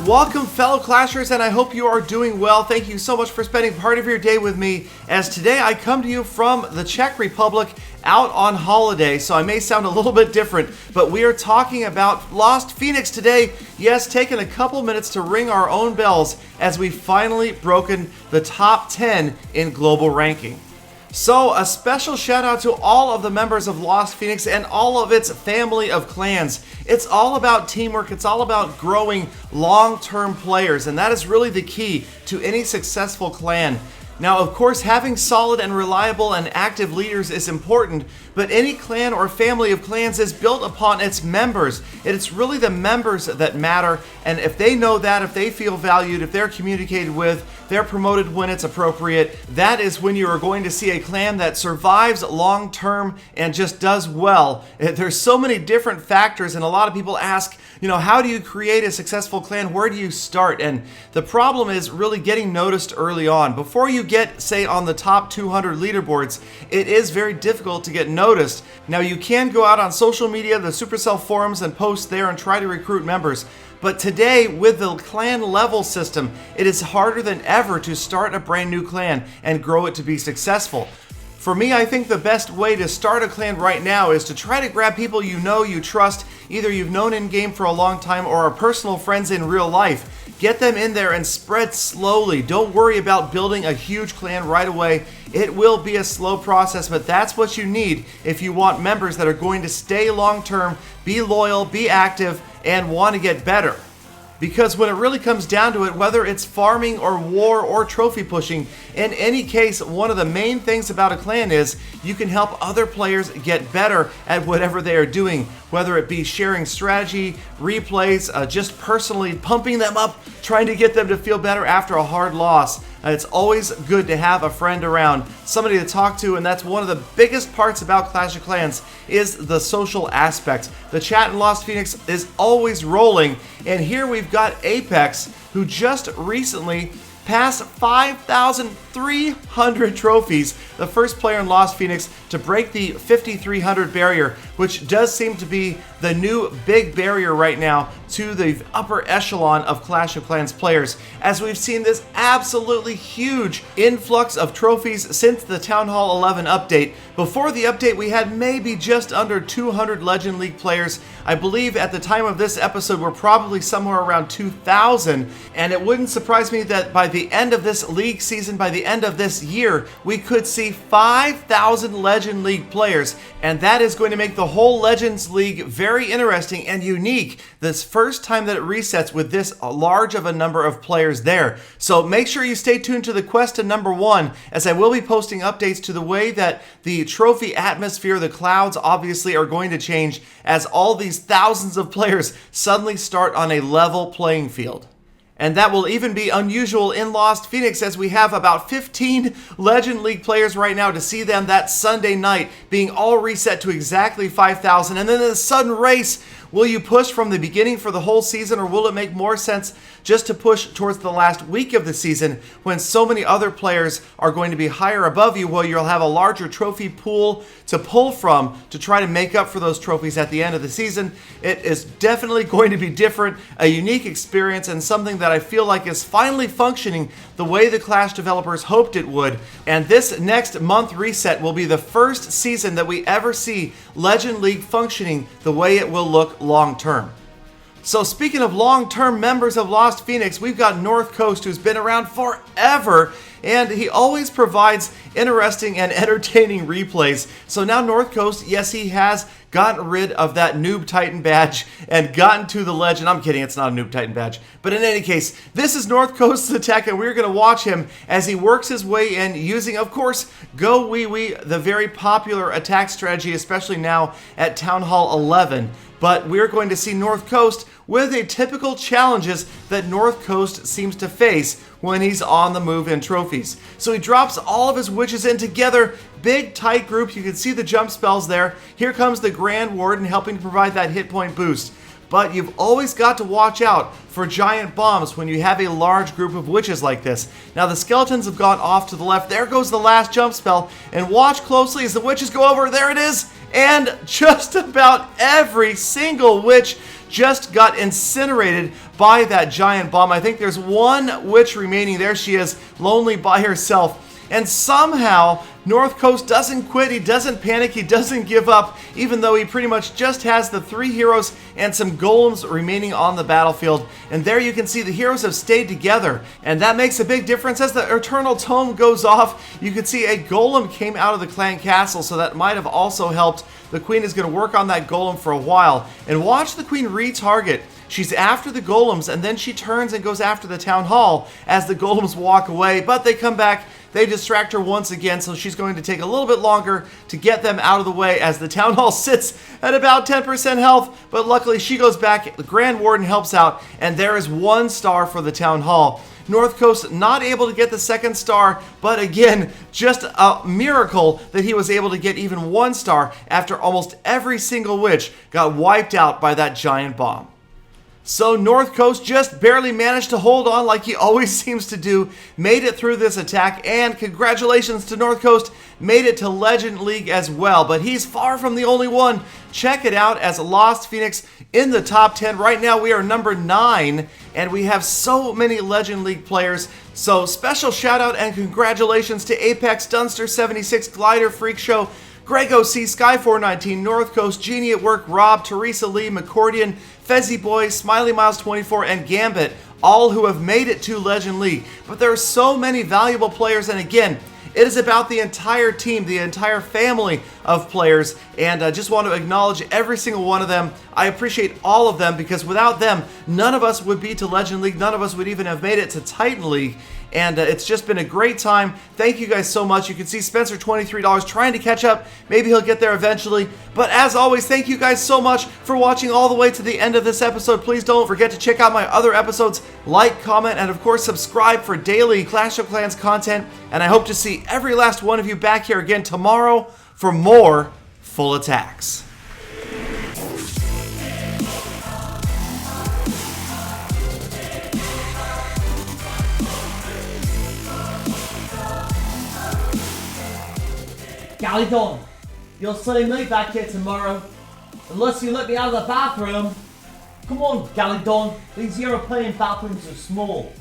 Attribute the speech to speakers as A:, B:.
A: Welcome, fellow Clashers, and I hope you are doing well. Thank you so much for spending part of your day with me, as today I come to you from the Czech Republic out on holiday, so I may sound a little bit different, but we are talking about Lost Phoenix today. Yes, taking a couple minutes to ring our own bells as we've finally broken the top 10 in global ranking. So, a special shout out to all of the members of Lost Phoenix and all of its family of clans. It's all about teamwork, it's all about growing long-term players, and that is really the key to any successful clan. Now, of course, having solid and reliable and active leaders is important, but any clan or family of clans is built upon its members. It's really the members that matter, and if they know that, if they feel valued, if they're communicated with, they're promoted when it's appropriate, that is when you are going to see a clan that survives long term and just does well. There's so many different factors, and a lot of people ask, how do you create a successful clan? Where do you start? And the problem is really getting noticed early on. Before you get, say, on the top 200 leaderboards, it is very difficult to get noticed. Now, you can go out on social media, the Supercell forums, and post there and try to recruit members. But today, with the clan level system, it is harder than ever to start a brand new clan and grow it to be successful. For me, I think the best way to start a clan right now is to try to grab people you know, you trust, either you've known in game for a long time or are personal friends in real life. Get them in there and spread slowly. Don't worry about building a huge clan right away. It will be a slow process, but that's what you need if you want members that are going to stay long term, be loyal, be active, and want to get better. Because when it really comes down to it, whether it's farming or war or trophy pushing, in any case, one of the main things about a clan is you can help other players get better at whatever they are doing, whether it be sharing strategy, replays, just personally pumping them up, trying to get them to feel better after a hard loss. It's always good to have a friend around, somebody to talk to, and that's one of the biggest parts about Clash of Clans is the social aspect. The chat in Lost Phoenix is always rolling, and here we've got Apex, who just recently passed 5,300 trophies, the first player in Lost Phoenix to break the 5,300 barrier, which does seem to be the new big barrier right now to the upper echelon of Clash of Clans players, as we've seen this absolutely huge influx of trophies since the Town Hall 11 update. Before the update, we had maybe just under 200 Legend League players. I believe at the time of this episode, we're probably somewhere around 2,000, and it wouldn't surprise me that by the end of this league season, by the end of this year, we could see 5,000 Legend League players, and that is going to make the whole Legends League very interesting and unique. This first time that it resets with this large of a number of players there. So make sure you stay tuned to the quest to number 1, as I will be posting updates to the way that the trophy atmosphere, the clouds obviously are going to change as all these thousands of players suddenly start on a level playing field. And that will even be unusual in Lost Phoenix, as we have about 15 Legend League players right now, to see them that Sunday night being all reset to exactly 5,000. And then in a sudden race, will you push from the beginning for the whole season, or will it make more sense just to push towards the last week of the season when so many other players are going to be higher above you, where you'll have a larger trophy pool to pull from to try to make up for those trophies at the end of the season? It is definitely going to be different, a unique experience, and something that I feel like is finally functioning the way the Clash developers hoped it would. And this next month reset will be the first season that we ever see Legend League functioning the way it will look long term. So speaking of long-term members of Lost Phoenix, we've got North Coast, who's been around forever, and he always provides interesting and entertaining replays. So now North Coast, yes, he has gotten rid of that Noob Titan badge and gotten to the legend. I'm kidding, it's not a Noob Titan badge. But in any case, this is North Coast's attack, and we're going to watch him as he works his way in using, of course, Go Wee Wee, the very popular attack strategy, especially now at Town Hall 11. But we're going to see North Coast with the typical challenges that North Coast seems to face when he's on the move in trophies. So he drops all of his witches in together, big tight group. You can see the jump spells there. Here comes the Grand Warden helping to provide that hit point boost. But you've always got to watch out for giant bombs when you have a large group of witches like this. Now the skeletons have gone off to the left. There goes the last jump spell. And watch closely as the witches go over. There it is. And just about every single witch just got incinerated by that giant bomb. I think there's one witch remaining. There she is, lonely by herself. And somehow, North Coast doesn't quit, he doesn't panic, he doesn't give up, even though he pretty much just has the 3 heroes and some golems remaining on the battlefield. And there you can see the heroes have stayed together, and that makes a big difference. As the Eternal Tome goes off, you can see a golem came out of the clan castle, so that might have also helped. The queen is going to work on that golem for a while. And watch the queen retarget. She's after the golems, and then she turns and goes after the town hall as the golems walk away, but they come back. They distract her once again, so she's going to take a little bit longer to get them out of the way as the town hall sits at about 10% health, but luckily she goes back, the Grand Warden helps out, and there is 1 star for the town hall. North Coast not able to get the 2nd star, but again, just a miracle that he was able to get even 1 star after almost every single witch got wiped out by that giant bomb. So North Coast just barely managed to hold on like he always seems to do, made it through this attack, and congratulations to North Coast, made it to Legend League as well, but he's far from the only one. Check it out as Lost Phoenix in the top 10. Right now we are number 9, and we have so many Legend League players. So special shout out and congratulations to Apex, Dunster76, Glider, Freak Show, Grego C, Sky419, North Coast, Genie at Work, Rob, Teresa Lee, McCordian, Fezzy Boy, Smiley Miles 24, and Gambit, all who have made it to Legend League. But there are so many valuable players, and again, it is about the entire team, the entire family of players, and I just want to acknowledge every single one of them. I appreciate all of them, because without them, none of us would be to Legend League, none of us would even have made it to Titan League. And it's just been a great time. Thank you guys so much. You can see Spencer, $23, trying to catch up. Maybe he'll get there eventually. But as always, thank you guys so much for watching all the way to the end of this episode. Please don't forget to check out my other episodes. Like, comment, and of course subscribe for daily Clash of Clans content. And I hope to see every last one of you back here again tomorrow for more Full Attacks.
B: Galadon, you'll see me back here tomorrow, unless you let me out of the bathroom. Come on, Galadon, these European bathrooms are small.